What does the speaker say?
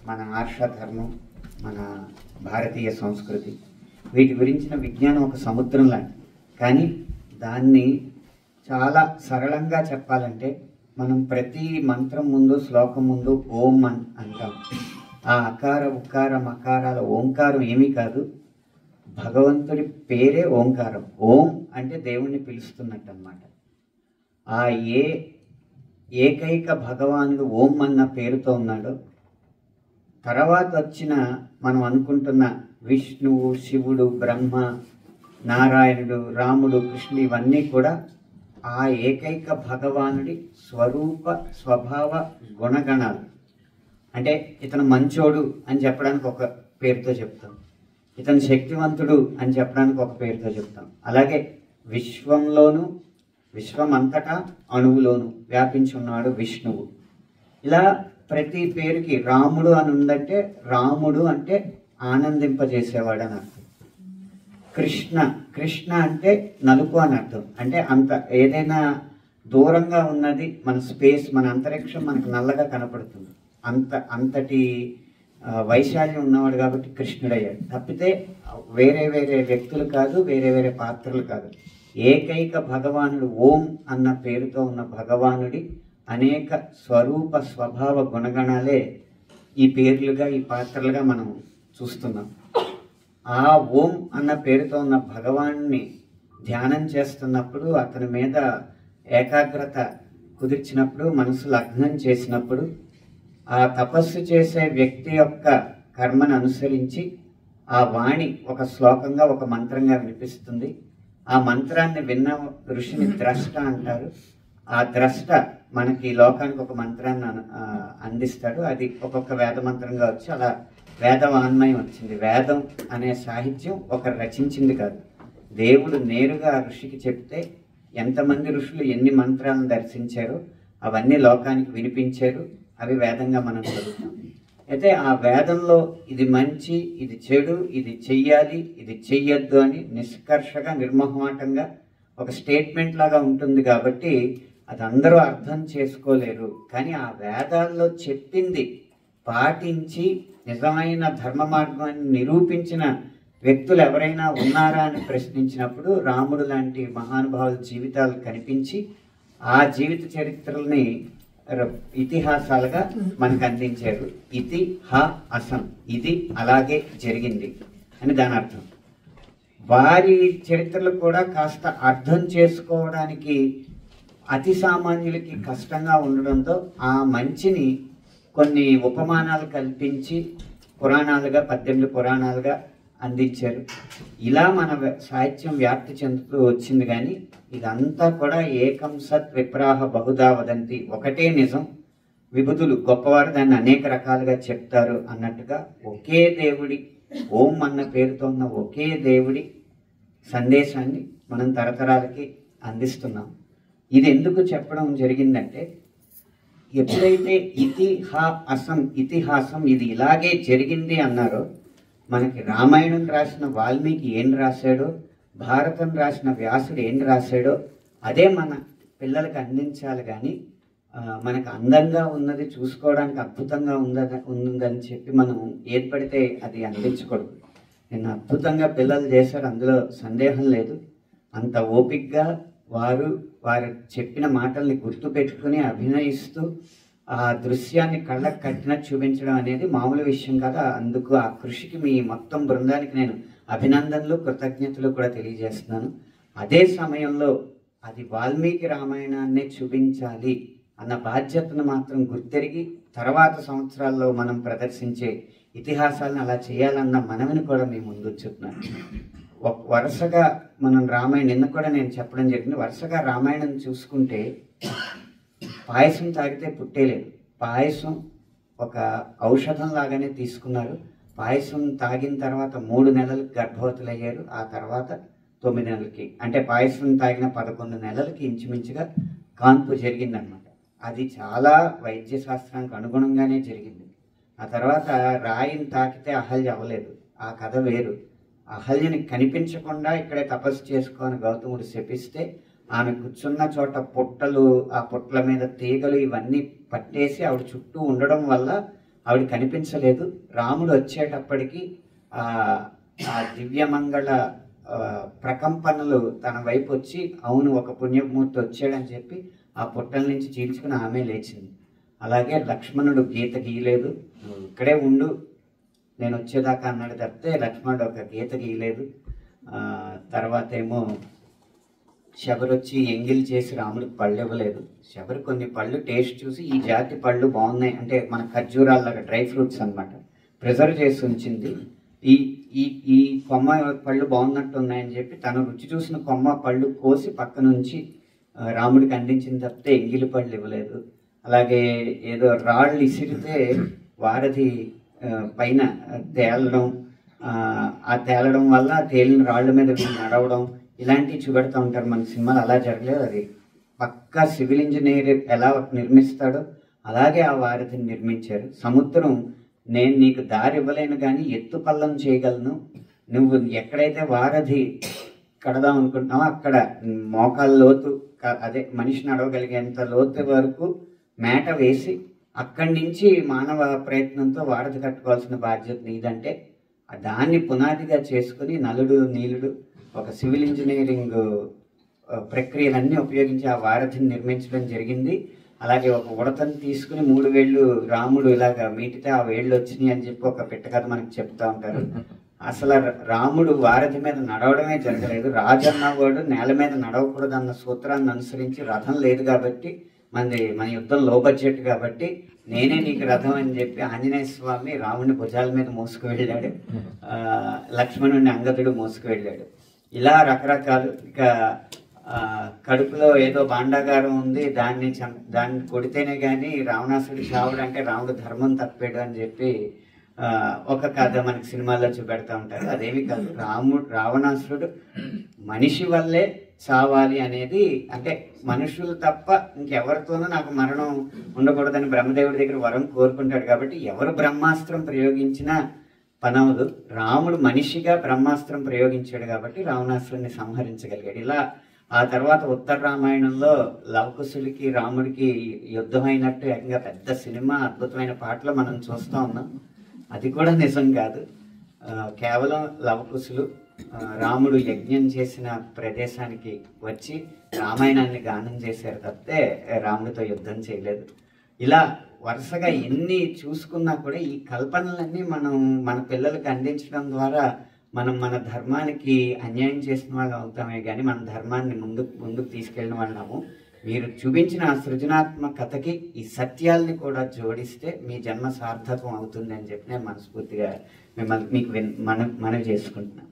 మన ఆర్షధర్మం, మన భారతీయ సంస్కృతి, వీటి గురించిన విజ్ఞానం ఒక సముద్రం లాంటి. కానీ దాన్ని చాలా సరళంగా చెప్పాలంటే మనం ప్రతి మంత్రం ముందు, శ్లోకం ముందు ఓం అని అంటాం. ఆ అకార ఉకార మకారాల ఓంకారం ఏమీ కాదు, భగవంతుడి పేరే ఓంకారం. ఓం అంటే దేవుణ్ణి పిలుస్తున్నట్టు అన్నమాట. ఆ ఏకైక భగవానుడు ఓం అన్న పేరుతో ఉన్నాడు. తర్వాత వచ్చిన మనం అనుకుంటున్న విష్ణువు, శివుడు, బ్రహ్మ, నారాయణుడు, రాముడు, కృష్ణుడు ఇవన్నీ కూడా ఆ ఏకైక భగవానుడి స్వరూప స్వభావ గుణగణాలు. అంటే ఇతను మంచోడు అని చెప్పడానికి ఒక పేరుతో చెప్తాం, ఇతను శక్తివంతుడు అని చెప్పడానికి ఒక పేరుతో చెప్తాం. అలాగే విశ్వంలోనూ, విశ్వం అంతటా అణువులోను వ్యాపించి ఉన్నాడు విష్ణువు. ఇలా ప్రతి పేరుకి రాముడు అని ఉందంటే రాముడు అంటే ఆనందింపజేసేవాడు అని అర్థం. కృష్ణ అంటే నలుపు అని అర్థం. అంటే అంత ఏదైనా దూరంగా ఉన్నది, మన స్పేస్, మన అంతరిక్షం మనకు నల్లగా కనపడుతుంది, అంతటి వైశాల్యం ఉన్నవాడు కాబట్టి కృష్ణుడయ్యాడు. తప్పితే వేరే వేరే వ్యక్తులు కాదు, వేరే వేరే పాత్రలు కాదు. ఏకైక భగవానుడు ఓం అన్న పేరుతో ఉన్న భగవానుడి అనేక స్వరూప స్వభావ గుణగణాలే ఈ పేర్లుగా, ఈ పాత్రలుగా మనం చూస్తున్నాం. ఆ ఓం అన్న పేరుతో ఉన్న భగవాన్ని ధ్యానం చేస్తున్నప్పుడు, అతని మీద ఏకాగ్రత కుదిర్చినప్పుడు, మనసు లగ్నం చేసినప్పుడు, ఆ తపస్సు చేసే వ్యక్తి యొక్క కర్మను అనుసరించి ఆ వాణి ఒక శ్లోకంగా, ఒక మంత్రంగా వినిపిస్తుంది. ఆ మంత్రాన్ని విన్న ఋషిని ద్రష్ట అంటారు. ఆ ద్రష్ట మనకి లోకానికి ఒక మంత్రాన్ని అందిస్తాడు. అది ఒక్కొక్క వేద మంత్రంగా వచ్చి అలా వేదవాన్మయం వచ్చింది. వేదం అనే సాహిత్యం ఒకరు రచించింది కాదు, దేవుడు నేరుగా ఆ ఋషికి చెప్తే ఎంతమంది ఋషులు ఎన్ని మంత్రాలను దర్శించారో అవన్నీ లోకానికి వినిపించారు. అవి వేదంగా మనం చదువుతాం. అయితే ఆ వేదంలో ఇది మంచి, ఇది చెడు, ఇది చెయ్యాలి, ఇది చెయ్యొద్దు అని నిష్కర్షగా, నిర్మోహమాటంగా ఒక స్టేట్మెంట్ లాగా ఉంటుంది. కాబట్టి అది అందరూ అర్థం చేసుకోలేరు. కానీ ఆ వేదాల్లో చెప్పింది పాటించి నిజమైన ధర్మ మార్గాన్ని నిరూపించిన వ్యక్తులు ఎవరైనా ఉన్నారా అని ప్రశ్నించినప్పుడు రాముడు లాంటి మహానుభావుల జీవితాలు కనిపించి ఆ జీవిత చరిత్రల్ని ఇతిహాసాలుగా మనకు అందించారు. ఇతి హ అసం, ఇది అలాగే జరిగింది అని దాని అర్థం. వారి చరిత్రలు కూడా కాస్త అర్థం చేసుకోవడానికి అతి సామాన్యులకి కష్టంగా ఉండడంతో ఆ మంచిని కొన్ని ఉపమానాలు కల్పించి పురాణాలుగా, 18 పురాణాలుగా అందించారు. ఇలా మన సాహిత్యం వ్యాప్తి చెందుతూ వచ్చింది. కానీ ఇదంతా కూడా ఏకం సత్ విప్రాహ బహుదా వదంతి, ఒకటే నిజం, విభుతులు గొప్పవారు దాన్ని అనేక రకాలుగా చెప్తారు అన్నట్టుగా ఒకే దేవుడి, ఓం అన్న పేరుతో ఉన్న ఒకే దేవుడి సందేశాన్ని మనం తరతరాలకి అందిస్తున్నాం. ఇది ఎందుకు చెప్పడం జరిగిందంటే, ఎప్పుడైతే ఇతిహాసం ఇది ఇలాగే జరిగింది అన్నారో, మనకి రామాయణం రాసిన వాల్మీకి ఏం రాశాడో, భారతం రాసిన వ్యాసుడు ఏం రాశాడో అదే మన పిల్లలకి అందించాలి. కానీ మనకు అందంగా ఉన్నది, చూసుకోవడానికి అద్భుతంగా ఉందని చెప్పి మనం ఏది పడితే అది అందించకూడదు. నేను అద్భుతంగా పిల్లలు చేశారు, అందులో సందేహం లేదు. అంత ఓపికగా వారు చెప్పిన మాటల్ని గుర్తు పెట్టుకుని అభినయిస్తూ ఆ దృశ్యాన్ని కళ్ళకు కట్టినట్టు చూపించడం అనేది మామూలు విషయం కదా. అందుకు ఆ కృషికి మీ మొత్తం బృందానికి నేను అభినందనలు, కృతజ్ఞతలు కూడా తెలియజేస్తున్నాను. అదే సమయంలో అది వాల్మీకి రామాయణాన్నే చూపించాలి అన్న బాధ్యతను మాత్రం గుర్తెరిగి తర్వాత సంవత్సరాల్లో మనం ప్రదర్శించే ఇతిహాసాలను అలా చేయాలన్న మనవిని కూడా మీ ముందు చెప్తున్నాను. వరుసగా మనం రామాయణం, నిన్న కూడా నేను చెప్పడం జరిగింది, వరుసగా రామాయణం చూసుకుంటే పాయసం తాగితే పుట్టేలేదు. పాయసం ఒక ఔషధం లాగానే తీసుకున్నారు. పాయసం తాగిన తర్వాత 3 నెలలకు గర్భవతులు అయ్యారు. ఆ తర్వాత 9 నెలలకి, అంటే పాయసం తాగిన 11 నెలలకి ఇంచుమించుగా కాన్పు జరిగిందనమాట. అది చాలా వైద్య శాస్త్రానికి అనుగుణంగానే జరిగింది. ఆ తర్వాత రాయిని తాకితే అహల్య అవ్వలేదు, ఆ కథ వేరు. అహల్యని కనిపించకుండా ఇక్కడే తపస్సు చేసుకొని గౌతముడు శపిస్తే ఆమె కూర్చున్న చోట పుట్టలు, ఆ పుట్టల మీద తీగలు ఇవన్నీ పట్టేసి ఆవిడ చుట్టూ ఉండడం వల్ల ఆవిడ కనిపించలేదు. రాముడు వచ్చేటప్పటికి ఆ దివ్యమంగళ ప్రకంపనలు తన వైపు వచ్చి, అవును ఒక పుణ్యమూర్తి వచ్చాడని చెప్పి ఆ పుట్టల నుంచి చీల్చుకుని ఆమె లేచింది. అలాగే లక్ష్మణుడు గీత గీయలేదు, నువ్వు ఇక్కడే ఉండు నేను వచ్చేదాకా అన్నాడు తప్పితే లక్ష్మణుడు ఒక గీత గీయలేదు. తర్వాత ఏమో శబరి వచ్చి ఎంగిల్ చేసి రాముడికి పళ్ళు ఇవ్వలేదు. శబరి కొన్ని పళ్ళు టేస్ట్ చూసి ఈ జాతి పళ్ళు బాగున్నాయి అంటే మన ఖర్జూరాల్లాగా డ్రై ఫ్రూట్స్ అనమాట ప్రిజర్వ్ చేసి ఉంచింది. ఈ ఈ ఈ కొమ్మ పళ్ళు బాగున్నట్టు ఉన్నాయని చెప్పి తను రుచి చూసిన కొమ్మ పళ్ళు కోసి పక్క నుంచి రాముడికి అందించిన తప్పితే ఎంగిలి పళ్ళు ఇవ్వలేదు. అలాగే ఏదో రాళ్ళు ఇసిరితే వారధి పైన తేలడం, ఆ తేలడం వల్ల తేలిన రాళ్ళ మీద నడవడం ఇలాంటివి చూపెడుతూ ఉంటారు మన సినిమాలు. అలా జరగలేదు. అది పక్కా సివిల్ ఇంజనీర్ ఎలా నిర్మిస్తాడో అలాగే ఆ వారధిని నిర్మించారు. సముద్రం నేను నీకు దారి ఇవ్వలేను కానీ ఎత్తు పల్లం చేయగలను, నువ్వు ఎక్కడైతే వారధి కడదాం అనుకుంటున్నావో అక్కడ మోకాళ్ళ లోతు, అదే మనిషి నడవగలిగేంత లోతు వరకు మేట వేసి అక్కడి నుంచి మానవ ప్రయత్నంతో వారధి కట్టుకోవాల్సిన బాధ్యత నీదంటే దాన్ని పునాదిగా చేసుకుని నలుడు నీలుడు ఒక సివిల్ ఇంజనీరింగ్ ప్రక్రియలన్నీ ఉపయోగించి ఆ వారధిని నిర్మించడం జరిగింది. అలాగే ఒక ఉడతను తీసుకుని 3 వేళ్ళు రాముడు ఇలాగ మీటితే ఆ వేళ్ళు వచ్చినాయి అని చెప్పి ఒక పిట్ట కథ మనకి చెప్తా ఉంటారు. అసలు రాముడు వారధి మీద నడవడమే జరగలేదు. రాజన్నవాడు నేల మీద నడవకూడదు అన్న సూత్రాన్ని అనుసరించి రథం లేదు కాబట్టి మన యుద్ధం లో బడ్జెట్ కాబట్టి నేనే నీకు రథం అని చెప్పి ఆంజనేయ స్వామి రాముడిని భుజాల మీద మోసుకు వెళ్ళాడు, లక్ష్మణుడిని అంగదుడు మోసుకు వెళ్ళాడు. ఇలా రకరకాలు. ఇక కడుపులో ఏదో భాండాగారం ఉంది, దాన్ని కొడితేనే కానీ రావణాసుడు చావుడు అంటే రాముడు ధర్మం తప్పాడు అని చెప్పి ఒక కథ మనకి సినిమాల్లో చూపెడతా ఉంటారు. అదేమి కాదు, రావణాసురుడు మనిషి వల్లే చావాలి అనేది, అంటే మనుషులు తప్ప ఇంకెవరితోనూ నాకు మరణం ఉండకూడదని బ్రహ్మదేవుడి దగ్గర వరం కోరుకుంటాడు. కాబట్టి ఎవరు బ్రహ్మాస్త్రం ప్రయోగించినా పనవదు. రాముడు మనిషిగా బ్రహ్మాస్త్రం ప్రయోగించాడు కాబట్టి రావణాసురుడిని సంహరించగలిగాడు. ఇలా ఆ తర్వాత ఉత్తర రామాయణంలో లవకుశుడికి రాముడికి యుద్ధం అయినట్టు ఏకంగా పెద్ద సినిమా, అద్భుతమైన పాటలు మనం చూస్తూ ఉన్నాం. అది కూడా నిజం కాదు. కేవలం లవకుశులు రాముడు యజ్ఞం చేసిన ప్రదేశానికి వచ్చి రామాయణాన్ని గానం చేశారు తప్పితే రాముడితో యుద్ధం చేయలేదు. ఇలా వరుసగా ఎన్ని చూసుకున్నా కూడా ఈ కల్పనలన్నీ మనం మన పిల్లలకి అందించడం ద్వారా మనం మన ధర్మానికి అన్యాయం చేసిన వాళ్ళు అవుతామే కానీ మన ధర్మాన్ని ముందుకు తీసుకెళ్ళిన వాళ్ళము. మీరు చూపించిన ఆ సృజనాత్మకతకి ఈ సత్యాల్ని కూడా జోడిస్తే మీ జన్మ సార్థకం అవుతుంది అని చెప్పి నేను మనస్ఫూర్తిగా మీకు మనవి చేసుకుంటున్నాను.